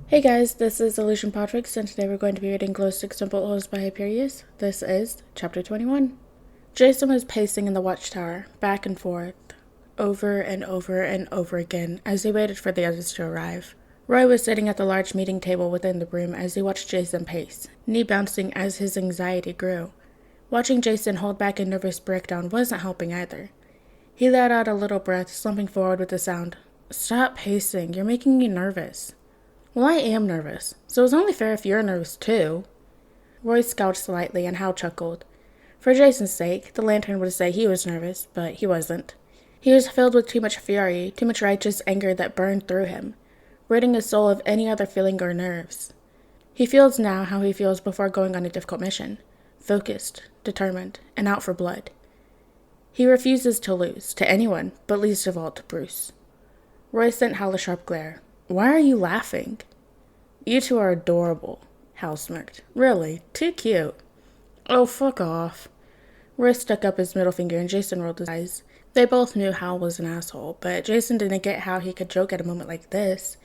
Hey guys, this is Illusion Podfic, and today we're going to be reading Glowsticks and Bolt Holes by Hyperius. This is Chapter 21. Jason was pacing in the watchtower, back and forth, over and over and over again, as he waited for the others to arrive. Roy was sitting at the large meeting table within the room as he watched Jason pace, knee bouncing as his anxiety grew. Watching Jason hold back a nervous breakdown wasn't helping either. He let out a little breath, slumping forward with a sound. "Stop pacing, you're making me nervous." "Well, I am nervous, so it's only fair if you're nervous too." Roy scowled slightly and Hal chuckled. For Jason's sake, the lantern would say he was nervous, but he wasn't. He was filled with too much fury, too much righteous anger that burned through him, ridding his soul of any other feeling or nerves. He feels now how he feels before going on a difficult mission, focused, determined, and out for blood. He refuses to lose, to anyone, but least of all to Bruce. Roy sent Hal a sharp glare. "Why are you laughing?" "You two are adorable," Hal smirked. "Really, too cute." "Oh, fuck off." Roy stuck up his middle finger and Jason rolled his eyes. They both knew Hal was an asshole, but Jason didn't get how he could joke at a moment like this.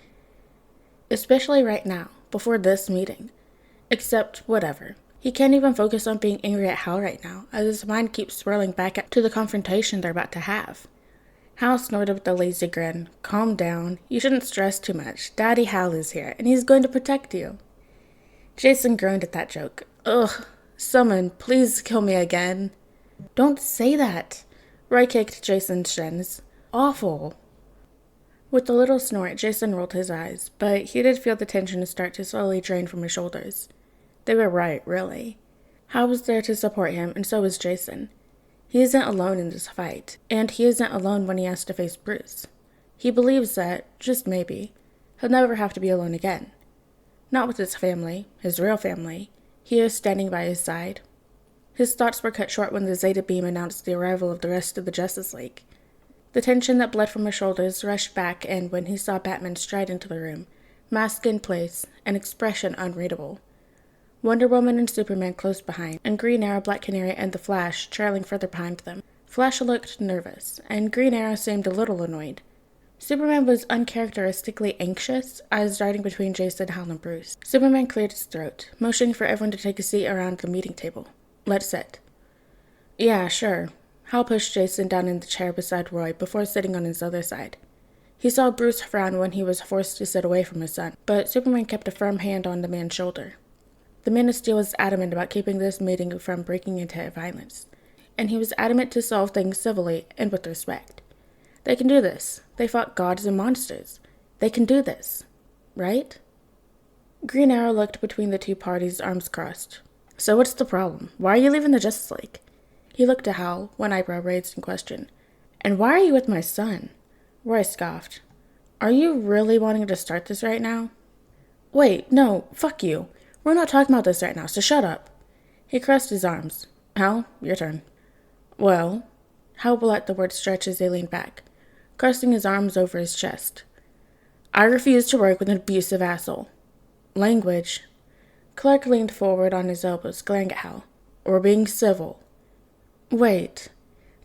Especially right now, before this meeting. Except, whatever. He can't even focus on being angry at Hal right now, as his mind keeps swirling back to the confrontation they're about to have. Hal snorted with a lazy grin. "Calm down. You shouldn't stress too much. Daddy Hal is here, and he's going to protect you." Jason groaned at that joke. "Ugh. Someone, please kill me again." "Don't say that." Roy kicked Jason's shins. "Awful." With a little snort, Jason rolled his eyes, but he did feel the tension start to slowly drain from his shoulders. They were right, really. Hal was there to support him, and so was Jason. He isn't alone in this fight, and he isn't alone when he has to face Bruce. He believes that, just maybe, he'll never have to be alone again. Not with his family, his real family. He is standing by his side. His thoughts were cut short when the Zeta beam announced the arrival of the rest of the Justice League. The tension that bled from his shoulders rushed back, and when he saw Batman stride into the room, mask in place, an expression unreadable. Wonder Woman and Superman close behind, and Green Arrow, Black Canary, and the Flash trailing further behind them. Flash looked nervous, and Green Arrow seemed a little annoyed. Superman was uncharacteristically anxious, eyes darting between Jason, Hal, and Bruce. Superman cleared his throat, motioning for everyone to take a seat around the meeting table. "Let's sit." "Yeah, sure." Hal pushed Jason down in the chair beside Roy before sitting on his other side. He saw Bruce frown when he was forced to sit away from his son, but Superman kept a firm hand on the man's shoulder. The Man of Steel was adamant about keeping this meeting from breaking into violence, and he was adamant to solve things civilly and with respect. They can do this. They fought gods and monsters. They can do this. Right? Green Arrow looked between the two parties, arms crossed. "So what's the problem? Why are you leaving the Justice League?" He looked to Hal, one eyebrow raised in question. "And why are you with my son?" Roy scoffed. "Are you really wanting to start this right now?" "Wait, no, fuck you. We're not talking about this right now, so shut up." He crossed his arms. "Hal, your turn." "Well," Hal let the word stretch as they leaned back, crossing his arms over his chest. "I refuse to work with an abusive asshole." "Language." Clark leaned forward on his elbows, glaring at Hal. "We're being civil." "Wait."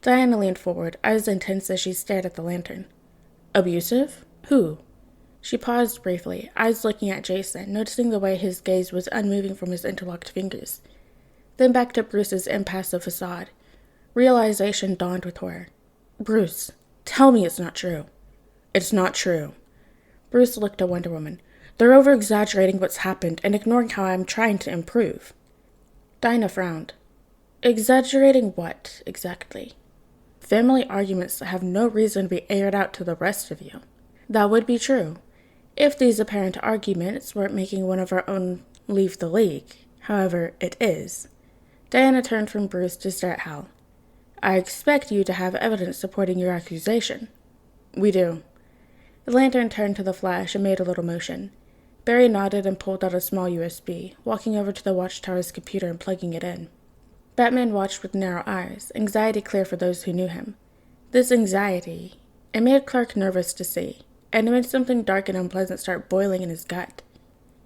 Diana leaned forward, eyes intense as she stared at the lantern. "Abusive? Who?" She paused briefly, eyes looking at Jason, noticing the way his gaze was unmoving from his interlocked fingers. Then back to Bruce's impassive facade. Realization dawned with horror. "Bruce, tell me it's not true." "It's not true." Bruce looked at Wonder Woman. "They're over-exaggerating what's happened and ignoring how I'm trying to improve." Dinah frowned. "Exaggerating what, exactly?" "Family arguments that have no reason to be aired out to the rest of you." "That would be true, if these apparent arguments weren't making one of our own leave the league. However, it is." Diana turned from Bruce to stare at Hal. "I expect you to have evidence supporting your accusation." "We do." The lantern turned to the Flash and made a little motion. Barry nodded and pulled out a small USB, walking over to the watchtower's computer and plugging it in. Batman watched with narrow eyes, anxiety clear for those who knew him. This anxiety, it made Clark nervous to see, and it made something dark and unpleasant start boiling in his gut.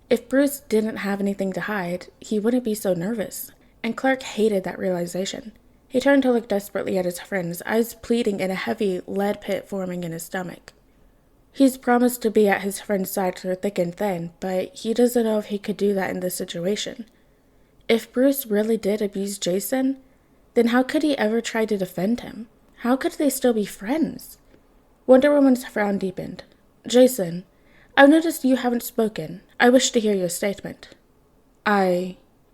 If Bruce didn't have anything to hide, he wouldn't be so nervous, and Clark hated that realization. He turned to look desperately at his friend, his eyes pleading and a heavy lead pit forming in his stomach. He's promised to be at his friend's side through thick and thin, but he doesn't know if he could do that in this situation. If Bruce really did abuse Jason, then how could he ever try to defend him? How could they still be friends? Wonder Woman's frown deepened. Jason, I've noticed you haven't spoken. I wish to hear your statement.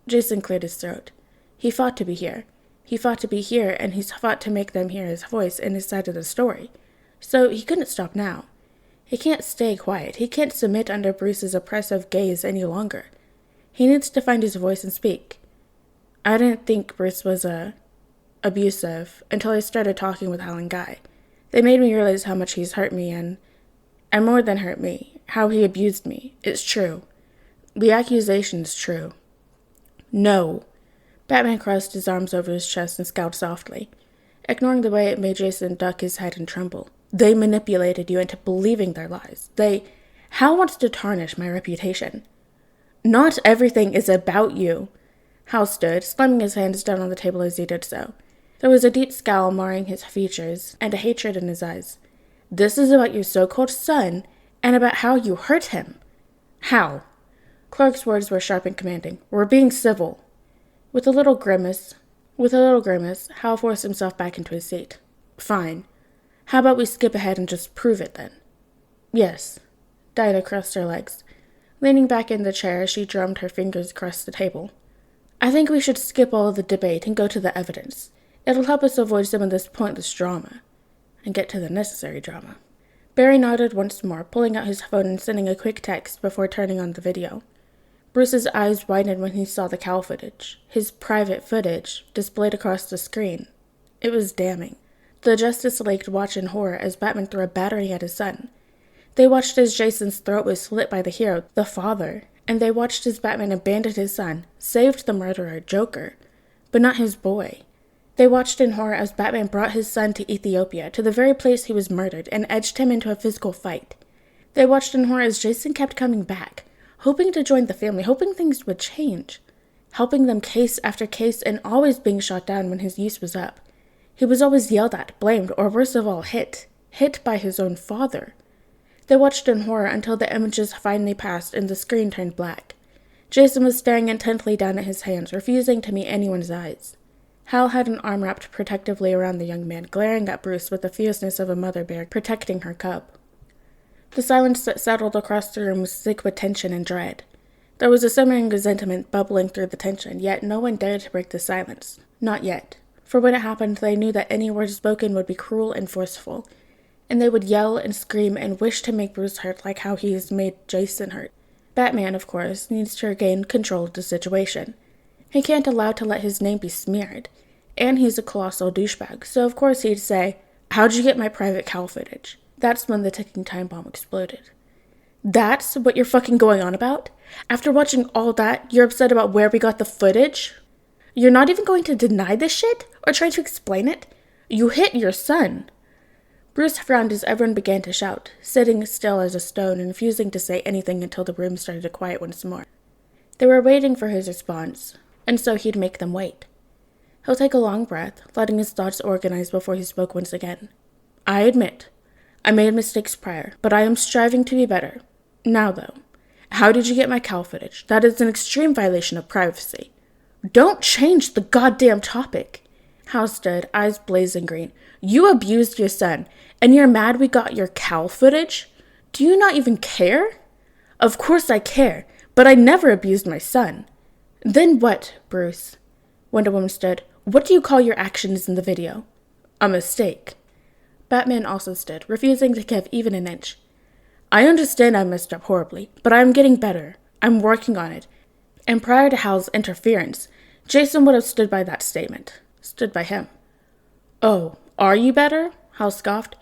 Jason cleared his throat. He fought to be here. He fought to be here, and he's fought to make them hear his voice and his side of the story. So he couldn't stop now. He can't stay quiet. He can't submit under Bruce's oppressive gaze any longer. He needs to find his voice and speak. I didn't think Bruce was, abusive until I started talking with Hal and Guy. They made me realize how much he's hurt me and more than hurt me, how he abused me. It's true. The accusation's true. No. Batman crossed his arms over his chest and scowled softly, ignoring the way it made Jason duck his head and tremble. They manipulated you into believing their lies. Hal wants to tarnish my reputation. Not everything is about you. Hal stood, slamming his hands down on the table as he did so. There was a deep scowl marring his features and a hatred in his eyes. This is about your so-called son and about how you hurt him. Hal. Clark's words were sharp and commanding. We're being civil. With a little grimace, Hal forced himself back into his seat. Fine. How about we skip ahead and just prove it then? Yes. Dinah crossed her legs. Leaning back in the chair, she drummed her fingers across the table. I think we should skip all of the debate and go to the evidence. It'll help us avoid some of this pointless drama. And get to the necessary drama. Barry nodded once more, pulling out his phone and sending a quick text before turning on the video. Bruce's eyes widened when he saw the Cal footage, his private footage, displayed across the screen. It was damning. The Justice League watched in horror as Batman threw a battery at his son. They watched as Jason's throat was slit by the hero, the father, and they watched as Batman abandoned his son, saved the murderer, Joker, but not his boy. They watched in horror as Batman brought his son to Ethiopia, to the very place he was murdered, and edged him into a physical fight. They watched in horror as Jason kept coming back, hoping to join the family, hoping things would change, helping them case after case and always being shot down when his use was up. He was always yelled at, blamed, or worst of all, hit by his own father. They watched in horror until the images finally passed and the screen turned black. Jason was staring intently down at his hands, refusing to meet anyone's eyes. Hal had an arm wrapped protectively around the young man, glaring at Bruce with the fierceness of a mother bear protecting her cub. The silence that settled across the room was thick with tension and dread. There was a simmering resentment bubbling through the tension, yet no one dared to break the silence. Not yet. For when it happened, they knew that any words spoken would be cruel and forceful, and they would yell and scream and wish to make Bruce hurt like how he has made Jason hurt. Batman, of course, needs to regain control of the situation. He can't allow to let his name be smeared, and he's a colossal douchebag, so of course he'd say, "How'd you get my private Cal footage?" That's when the ticking time bomb exploded. That's what you're fucking going on about? After watching all that, you're upset about where we got the footage? You're not even going to deny this shit? Or try to explain it? You hit your son. Bruce frowned as everyone began to shout, sitting still as a stone and refusing to say anything until the room started to quiet once more. They were waiting for his response, and so he'd make them wait. He'll take a long breath, letting his thoughts organize before he spoke once again. I admit, I made mistakes prior, but I am striving to be better. Now though, how did you get my Cal footage? That is an extreme violation of privacy. Don't change the goddamn topic. Hal stood, eyes blazing green. You abused your son, and you're mad we got your Cal footage? Do you not even care? Of course I care, but I never abused my son. Then what, Bruce? Wonder Woman stood. What do you call your actions in the video? A mistake. Batman also stood, refusing to give even an inch. I understand I messed up horribly, but I am getting better. I'm working on it. And prior to Hal's interference, Jason would have stood by that statement. Stood by him. Oh, are you better? Hal scoffed.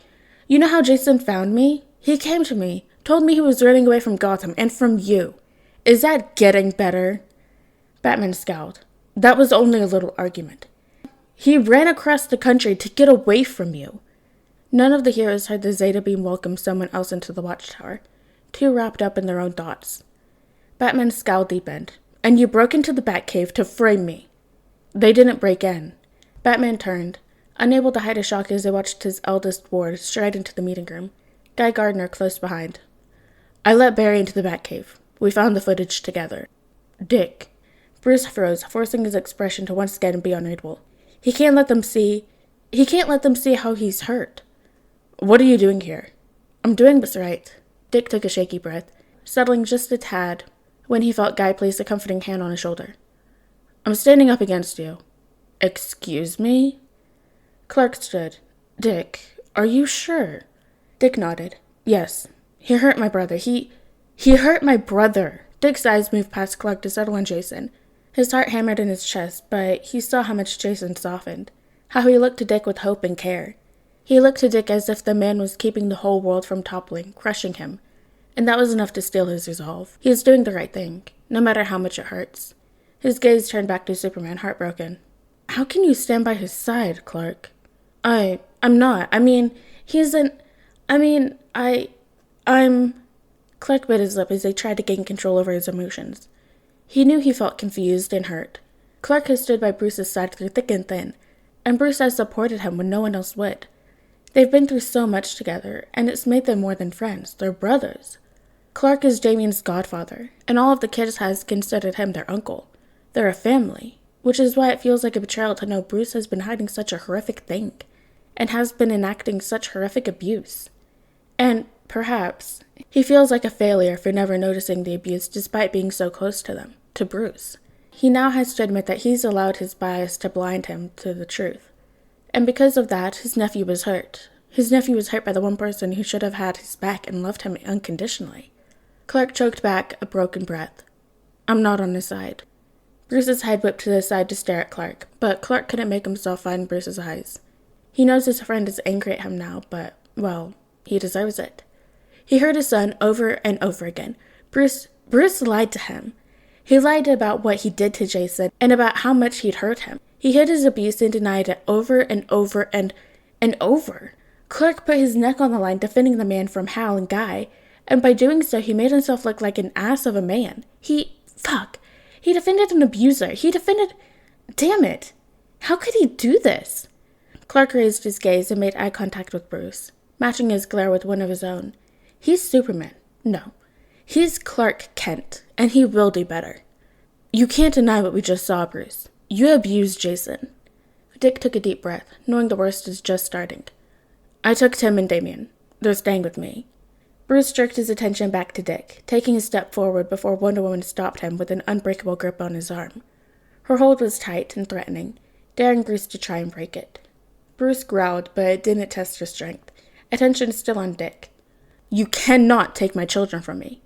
You know how Jason found me? He came to me, told me he was running away from Gotham and from you. Is that getting better? Batman scowled. That was only a little argument. He ran across the country to get away from you. None of the heroes heard the Zeta beam welcome someone else into the watchtower, too wrapped up in their own thoughts. Batman's scowl deepened. And you broke into the Batcave to frame me. They didn't break in. Batman turned, unable to hide a shock as they watched his eldest ward stride into the meeting room. Guy Gardner close behind. I let Barry into the Batcave. We found the footage together. Dick. Bruce froze, forcing his expression to once again be unreadable. He can't let them see how he's hurt. What are you doing here? I'm doing what's right. Dick took a shaky breath, settling just a tad when he felt Guy place a comforting hand on his shoulder. I'm standing up against you. Excuse me? Clark stood. Dick, are you sure? Dick nodded. Yes. He hurt my brother. He hurt my brother. Dick's eyes moved past Clark to settle on Jason. His heart hammered in his chest, but he saw how much Jason softened, how he looked to Dick with hope and care. He looked to Dick as if the man was keeping the whole world from toppling, crushing him, and that was enough to steel his resolve. He is doing the right thing, no matter how much it hurts. His gaze turned back to Superman, heartbroken. How can you stand by his side, Clark? I'm not. I'm... Clark bit his lip as he tried to gain control over his emotions. He knew he felt confused and hurt. Clark had stood by Bruce's side through thick and thin, and Bruce has supported him when no one else would. They've been through so much together, and it's made them more than friends. They're brothers. Clark is Damien's godfather, and all of the kids has considered him their uncle. They're a family, which is why it feels like a betrayal to know Bruce has been hiding such a horrific thing, and has been enacting such horrific abuse. And, perhaps, he feels like a failure for never noticing the abuse despite being so close to them, to Bruce. He now has to admit that he's allowed his bias to blind him to the truth. And because of that, his nephew was hurt. His nephew was hurt by the one person who should have had his back and loved him unconditionally. Clark choked back a broken breath. I'm not on his side. Bruce's head whipped to the side to stare at Clark, but Clark couldn't make himself find Bruce's eyes. He knows his friend is angry at him now, but, well, he deserves it. He heard his son over and over again. Bruce lied to him. He lied about what he did to Jason and about how much he'd hurt him. He hid his abuse and denied it over and over and over. Clark put his neck on the line defending the man from Hal and Guy, and by doing so he made himself look like an ass of a man. He defended an abuser. Damn it. How could he do this? Clark raised his gaze and made eye contact with Bruce, matching his glare with one of his own. He's Superman. No. He's Clark Kent, and he will do better. You can't deny what we just saw, Bruce. You abused Jason. Dick took a deep breath, knowing the worst is just starting. I took Tim and Damien. They're staying with me. Bruce jerked his attention back to Dick, taking a step forward before Wonder Woman stopped him with an unbreakable grip on his arm. Her hold was tight and threatening, daring Bruce to try and break it. Bruce growled, but it didn't test her strength, attention still on Dick. You cannot take my children from me.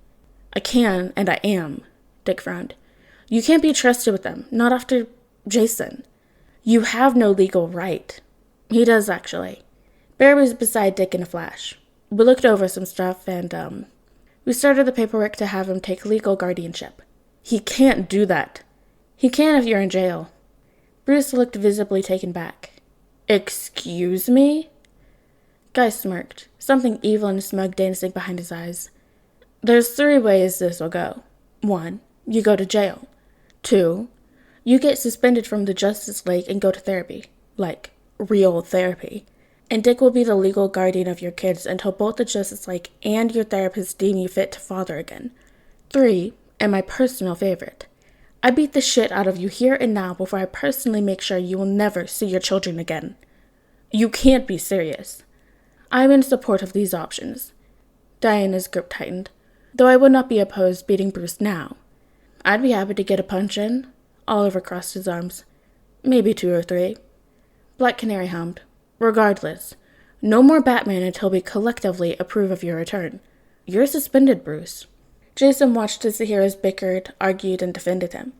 I can, and I am, Dick frowned. You can't be trusted with them, not after Jason. You have no legal right. He does, actually. Barry was beside Dick in a flash. We looked over some stuff, and, we started the paperwork to have him take legal guardianship. He can't do that. He can if you're in jail. Bruce looked visibly taken back. Excuse me? Guy smirked, something evil and smug dancing behind his eyes. There's 3 ways this will go. 1, you go to jail. 2, you get suspended from the Justice League and go to therapy. Like, real therapy. And Dick will be the legal guardian of your kids until both the Justice League and your therapist deem you fit to father again. 3, and my personal favorite. I beat the shit out of you here and now before I personally make sure you will never see your children again. You can't be serious. I'm in support of these options. Diana's grip tightened, though I would not be opposed beating Bruce now. I'd be happy to get a punch in. Oliver crossed his arms. Maybe 2 or 3. Black Canary hummed. Regardless, no more Batman until we collectively approve of your return. You're suspended, Bruce. Jason watched as the heroes bickered, argued, and defended him.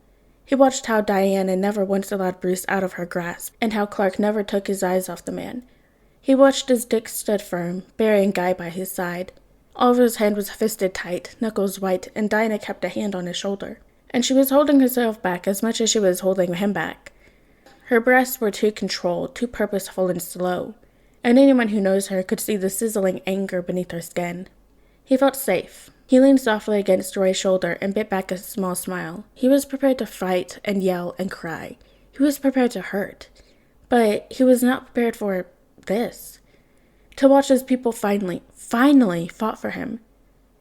He watched how Diana never once allowed Bruce out of her grasp, and how Clark never took his eyes off the man. He watched as Dick stood firm, Barry and Guy by his side. Oliver's hand was fisted tight, knuckles white, and Diana kept a hand on his shoulder. And she was holding herself back as much as she was holding him back. Her breaths were too controlled, too purposeful and slow, and anyone who knows her could see the sizzling anger beneath her skin. He felt safe. He leaned softly against Roy's shoulder and bit back a small smile. He was prepared to fight and yell and cry. He was prepared to hurt. But he was not prepared for this. To watch as people finally fought for him.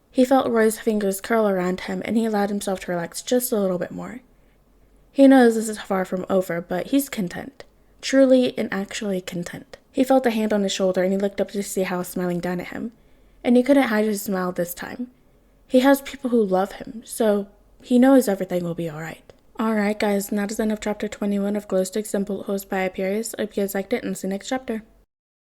He felt Roy's fingers curl around him, and he allowed himself to relax just a little bit more. He knows this is far from over, but he's content. Truly and actually content. He felt a hand on his shoulder, and he looked up to see Hal smiling down at him. And he couldn't hide his smile this time. He has people who love him, so he knows everything will be alright. Alright guys, and that is the end of chapter 21 of Glowsticks and Bullet Holes by Hyperius. I hope you guys liked it, and see you next chapter.